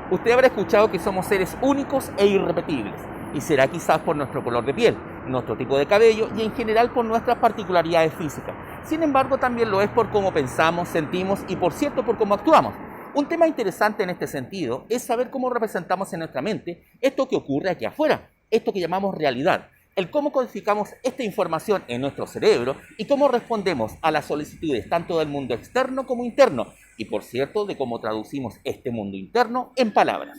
Usted habrá escuchado que somos seres únicos e irrepetibles, y será quizás por nuestro color de piel, nuestro tipo de cabello y en general por nuestras particularidades físicas. Sin embargo, también lo es por cómo pensamos, sentimos y, por cierto, por cómo actuamos. Un tema interesante en este sentido es saber cómo representamos en nuestra mente esto que ocurre aquí afuera, esto que llamamos realidad, el cómo codificamos esta información en nuestro cerebro y cómo respondemos a las solicitudes tanto del mundo externo como interno, y por cierto, de cómo traducimos este mundo interno en palabras.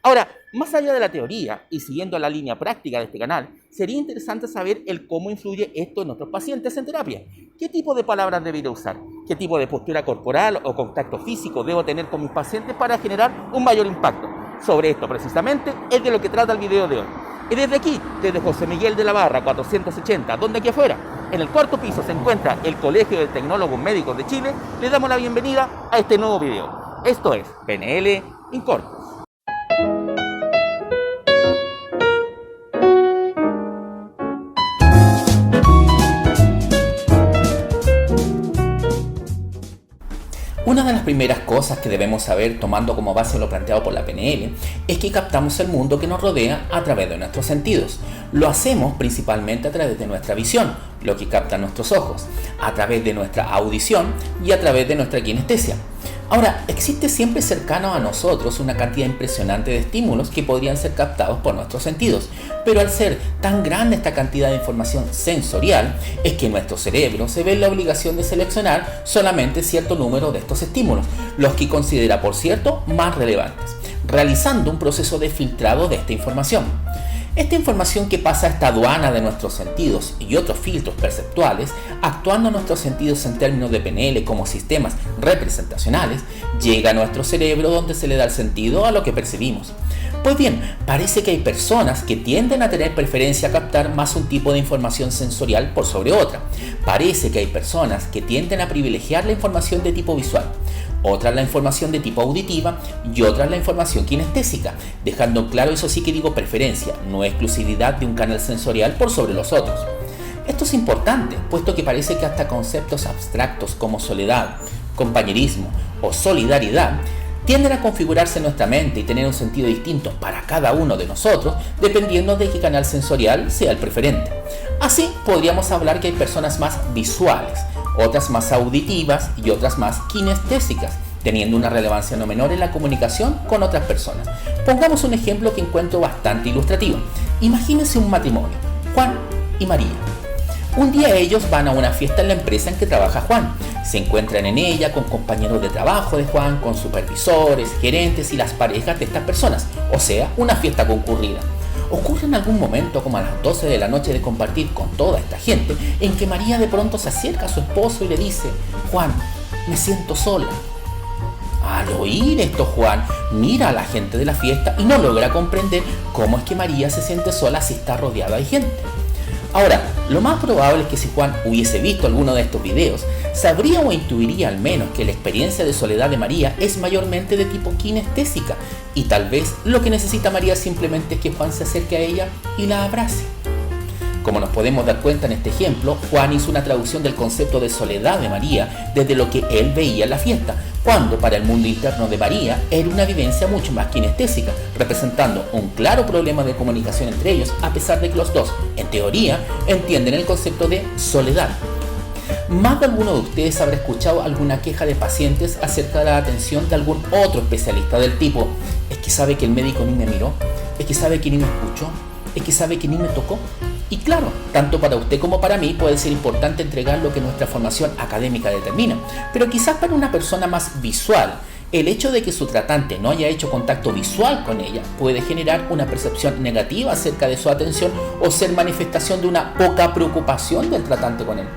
Ahora, más allá de la teoría y siguiendo la línea práctica de este canal, sería interesante saber el cómo influye esto en nuestros pacientes en terapia. ¿Qué tipo de palabras debería usar? ¿Qué tipo de postura corporal o contacto físico debo tener con mis pacientes para generar un mayor impacto? Sobre esto precisamente es de lo que trata el video de hoy. Y desde aquí, desde José Miguel de la Barra 480, donde aquí afuera, en el cuarto piso se encuentra el Colegio de Tecnólogos Médicos de Chile, le damos la bienvenida a este nuevo video. Esto es PNL in Corpus. Una de las primeras cosas que debemos saber, tomando como base lo planteado por la PNL, es que captamos el mundo que nos rodea a través de nuestros sentidos. Lo hacemos principalmente a través de nuestra visión, lo que captan nuestros ojos, a través de nuestra audición y a través de nuestra kinestesia. Ahora, existe siempre cercano a nosotros una cantidad impresionante de estímulos que podrían ser captados por nuestros sentidos, pero al ser tan grande esta cantidad de información sensorial, es que nuestro cerebro se ve en la obligación de seleccionar solamente cierto número de estos estímulos, los que considera, por cierto, más relevantes, realizando un proceso de filtrado de esta información. Esta información que pasa a esta aduana de nuestros sentidos y otros filtros perceptuales, actuando nuestros sentidos en términos de PNL como sistemas representacionales, llega a nuestro cerebro donde se le da el sentido a lo que percibimos. Pues bien, parece que hay personas que tienden a tener preferencia a captar más un tipo de información sensorial por sobre otra. Parece que hay personas que tienden a privilegiar la información de tipo visual, otras la información de tipo auditiva y otras la información kinestésica, dejando claro, eso sí que digo preferencia, no exclusividad de un canal sensorial por sobre los otros. Esto es importante, puesto que parece que hasta conceptos abstractos como soledad, compañerismo o solidaridad tienden a configurarse en nuestra mente y tener un sentido distinto para cada uno de nosotros, dependiendo de qué canal sensorial sea el preferente. Así, podríamos hablar que hay personas más visuales, otras más auditivas y otras más kinestésicas, teniendo una relevancia no menor en la comunicación con otras personas. Pongamos un ejemplo que encuentro bastante ilustrativo. Imagínense un matrimonio, Juan y María. Un día ellos van a una fiesta en la empresa en que trabaja Juan. Se encuentran en ella con compañeros de trabajo de Juan, con supervisores, gerentes y las parejas de estas personas, o sea, una fiesta concurrida. Ocurre en algún momento, como a las 12 de la noche de compartir con toda esta gente, en que María de pronto se acerca a su esposo y le dice: Juan, me siento sola. Al oír esto, Juan mira a la gente de la fiesta y no logra comprender cómo es que María se siente sola si está rodeada de gente. Ahora, lo más probable es que si Juan hubiese visto alguno de estos videos, sabría o intuiría al menos que la experiencia de soledad de María es mayormente de tipo kinestésica, y tal vez lo que necesita María simplemente es que Juan se acerque a ella y la abrace. Como nos podemos dar cuenta en este ejemplo, Juan hizo una traducción del concepto de soledad de María desde lo que él veía en la fiesta, cuando para el mundo interno de María era una vivencia mucho más kinestésica, representando un claro problema de comunicación entre ellos, a pesar de que los dos, en teoría, entienden el concepto de soledad. Más de alguno de ustedes habrá escuchado alguna queja de pacientes acerca de la atención de algún otro especialista del tipo: es que sabe que el médico ni me miró, es que sabe que ni me escuchó, es que sabe que ni me tocó. Y claro, tanto para usted como para mí puede ser importante entregar lo que nuestra formación académica determina, pero quizás para una persona más visual, el hecho de que su tratante no haya hecho contacto visual con ella puede generar una percepción negativa acerca de su atención o ser manifestación de una poca preocupación del tratante con él.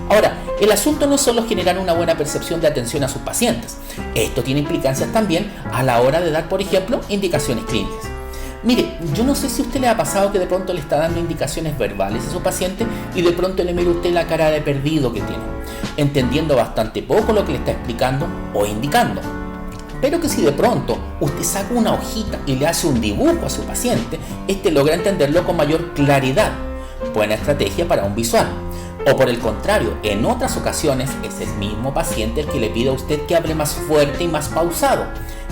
Ahora, el asunto no es solo generar una buena percepción de atención a sus pacientes, esto tiene implicancias también a la hora de dar, por ejemplo, indicaciones clínicas. Mire, yo no sé si a usted le ha pasado que de pronto le está dando indicaciones verbales a su paciente y de pronto le mira usted la cara de perdido que tiene, entendiendo bastante poco lo que le está explicando o indicando. Pero que si de pronto usted saca una hojita y le hace un dibujo a su paciente, este logra entenderlo con mayor claridad. Buena estrategia para un visual. O por el contrario, en otras ocasiones es el mismo paciente el que le pide a usted que hable más fuerte y más pausado,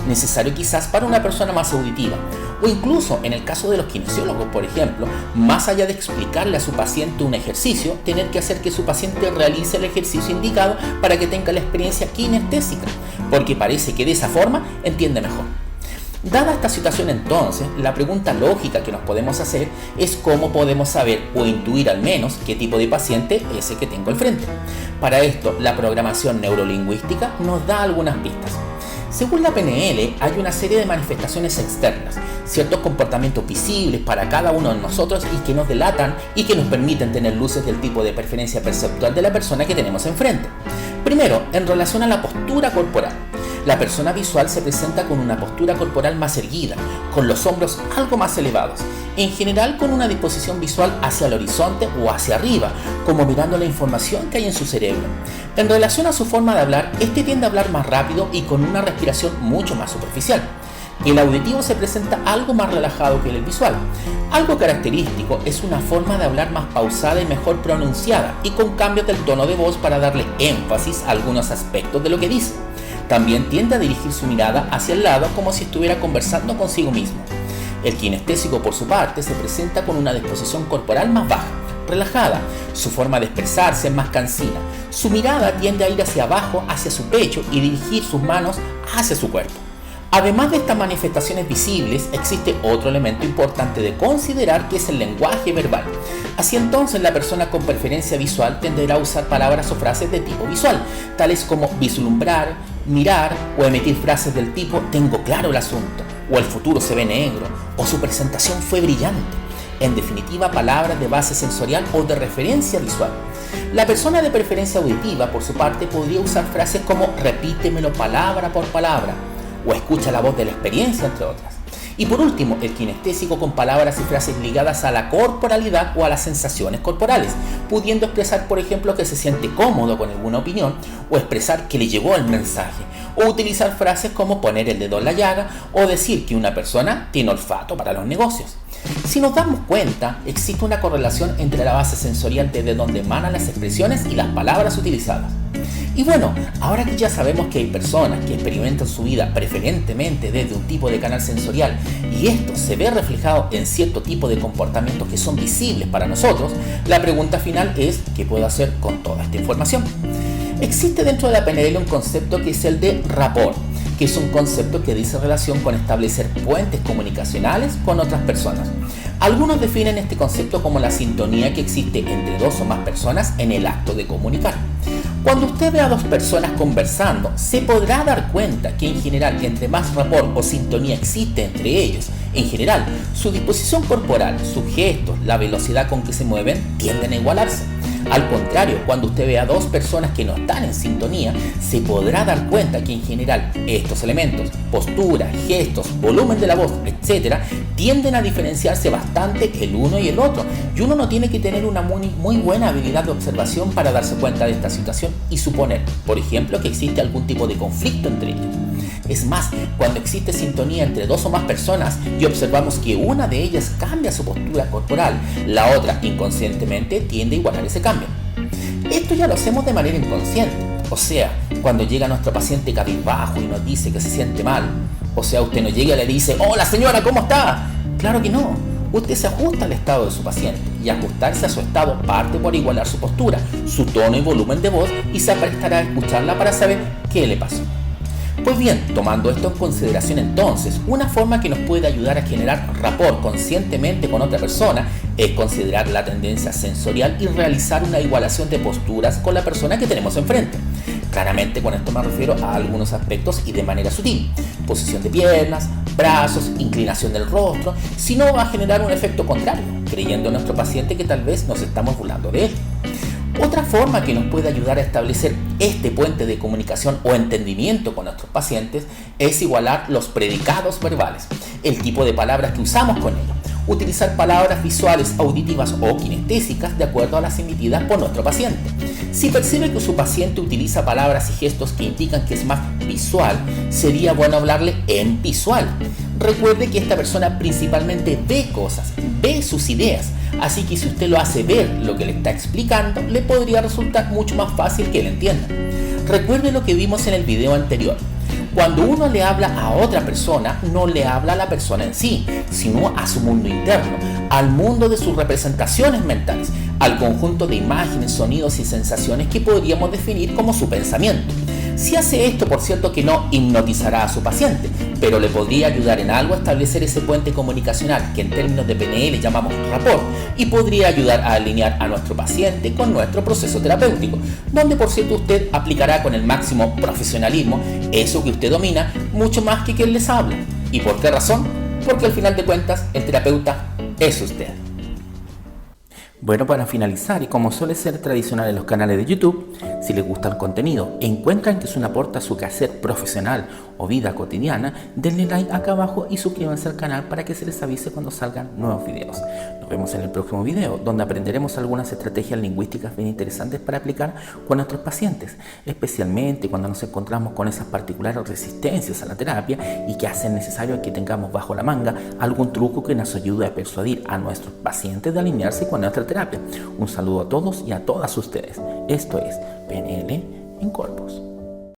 necesario quizás para una persona más auditiva. O incluso en el caso de los kinesiólogos, por ejemplo, más allá de explicarle a su paciente un ejercicio, tener que hacer que su paciente realice el ejercicio indicado para que tenga la experiencia kinestésica, porque parece que de esa forma entiende mejor. Dada esta situación entonces, la pregunta lógica que nos podemos hacer es cómo podemos saber o intuir al menos qué tipo de paciente es el que tengo al frente. Para esto, la programación neurolingüística nos da algunas pistas. Según la PNL, hay una serie de manifestaciones externas, ciertos comportamientos visibles para cada uno de nosotros y que nos delatan y que nos permiten tener luces del tipo de preferencia perceptual de la persona que tenemos enfrente. Primero, en relación a la postura corporal. La persona visual se presenta con una postura corporal más erguida, con los hombros algo más elevados, en general con una disposición visual hacia el horizonte o hacia arriba, como mirando la información que hay en su cerebro. En relación a su forma de hablar, este tiende a hablar más rápido y con una respiración mucho más superficial. El auditivo se presenta algo más relajado que el visual. Algo característico es una forma de hablar más pausada y mejor pronunciada y con cambios del tono de voz para darle énfasis a algunos aspectos de lo que dice. También tiende a dirigir su mirada hacia el lado como si estuviera conversando consigo mismo. El kinestésico, por su parte, se presenta con una disposición corporal más baja, relajada. Su forma de expresarse es más cansina. Su mirada tiende a ir hacia abajo, hacia su pecho y dirigir sus manos hacia su cuerpo. Además de estas manifestaciones visibles, existe otro elemento importante de considerar que es el lenguaje verbal. Así entonces, la persona con preferencia visual tenderá a usar palabras o frases de tipo visual, tales como vislumbrar, mirar o emitir frases del tipo tengo claro el asunto, o el futuro se ve negro, o su presentación fue brillante. En definitiva, palabras de base sensorial o de referencia visual. La persona de preferencia auditiva, por su parte, podría usar frases como repítemelo palabra por palabra, o escucha la voz de la experiencia, entre otras. Y por último, el kinestésico con palabras y frases ligadas a la corporalidad o a las sensaciones corporales, pudiendo expresar, por ejemplo, que se siente cómodo con alguna opinión, o expresar que le llegó el mensaje, o utilizar frases como poner el dedo en la llaga, o decir que una persona tiene olfato para los negocios. Si nos damos cuenta, existe una correlación entre la base sensorial desde donde emanan las expresiones y las palabras utilizadas. Y bueno, ahora que ya sabemos que hay personas que experimentan su vida preferentemente desde un tipo de canal sensorial y esto se ve reflejado en cierto tipo de comportamientos que son visibles para nosotros, la pregunta final es ¿qué puedo hacer con toda esta información? Existe dentro de la PNL un concepto que es el de rapport, que es un concepto que dice relación con establecer puentes comunicacionales con otras personas. Algunos definen este concepto como la sintonía que existe entre dos o más personas en el acto de comunicar. Cuando usted ve a dos personas conversando, se podrá dar cuenta que en general, entre más rapport o sintonía existe entre ellos, en general, su disposición corporal, sus gestos, la velocidad con que se mueven, tienden a igualarse. Al contrario, cuando usted ve a dos personas que no están en sintonía, se podrá dar cuenta que en general estos elementos, postura, gestos, volumen de la voz, etc., tienden a diferenciarse bastante el uno y el otro. Y uno no tiene que tener una muy buena habilidad de observación para darse cuenta de esta situación y suponer, por ejemplo, que existe algún tipo de conflicto entre ellos. Es más, cuando existe sintonía entre dos o más personas y observamos que una de ellas cambia su postura corporal, la otra inconscientemente tiende a igualar ese cambio. Esto ya lo hacemos de manera inconsciente, o sea, cuando llega nuestro paciente cabizbajo y nos dice que se siente mal, o sea, usted no llega y le dice «Hola señora, ¿cómo está?». Claro que no, usted se ajusta al estado de su paciente y ajustarse a su estado parte por igualar su postura, su tono y volumen de voz y se prestará a escucharla para saber qué le pasó. Pues bien, tomando esto en consideración entonces, una forma que nos puede ayudar a generar rapport conscientemente con otra persona es considerar la tendencia sensorial y realizar una igualación de posturas con la persona que tenemos enfrente. Claramente con esto me refiero a algunos aspectos y de manera sutil. Posición de piernas, brazos, inclinación del rostro, si no va a generar un efecto contrario, creyendo en nuestro paciente que tal vez nos estamos burlando de él. Otra forma que nos puede ayudar a establecer este puente de comunicación o entendimiento con nuestros pacientes es igualar los predicados verbales, el tipo de palabras que usamos con ellos. Utilizar palabras visuales, auditivas o kinestésicas de acuerdo a las emitidas por nuestro paciente. Si percibe que su paciente utiliza palabras y gestos que indican que es más visual, sería bueno hablarle en visual. Recuerde que esta persona principalmente ve cosas, ve sus ideas, así que si usted lo hace ver lo que le está explicando, le podría resultar mucho más fácil que él entienda. Recuerde lo que vimos en el video anterior. Cuando uno le habla a otra persona, no le habla a la persona en sí, sino a su mundo interno, al mundo de sus representaciones mentales, al conjunto de imágenes, sonidos y sensaciones que podríamos definir como su pensamiento. Si hace esto, por cierto que no hipnotizará a su paciente, pero le podría ayudar en algo a establecer ese puente comunicacional que en términos de PNL llamamos rapport, y podría ayudar a alinear a nuestro paciente con nuestro proceso terapéutico, donde por cierto usted aplicará con el máximo profesionalismo eso que usted domina mucho más que quien les habla. ¿Y por qué razón? Porque al final de cuentas el terapeuta es usted. Bueno, para finalizar, y como suele ser tradicional en los canales de YouTube, si les gusta el contenido e encuentran que es un aporte a su quehacer profesional o vida cotidiana, denle like acá abajo y suscríbanse al canal para que se les avise cuando salgan nuevos videos. Nos vemos en el próximo video, donde aprenderemos algunas estrategias lingüísticas bien interesantes para aplicar con nuestros pacientes, especialmente cuando nos encontramos con esas particulares resistencias a la terapia y que hacen necesario que tengamos bajo la manga algún truco que nos ayude a persuadir a nuestros pacientes de alinearse con nuestra terapia. Un saludo a todos y a todas ustedes. Esto es PNL en Corpus.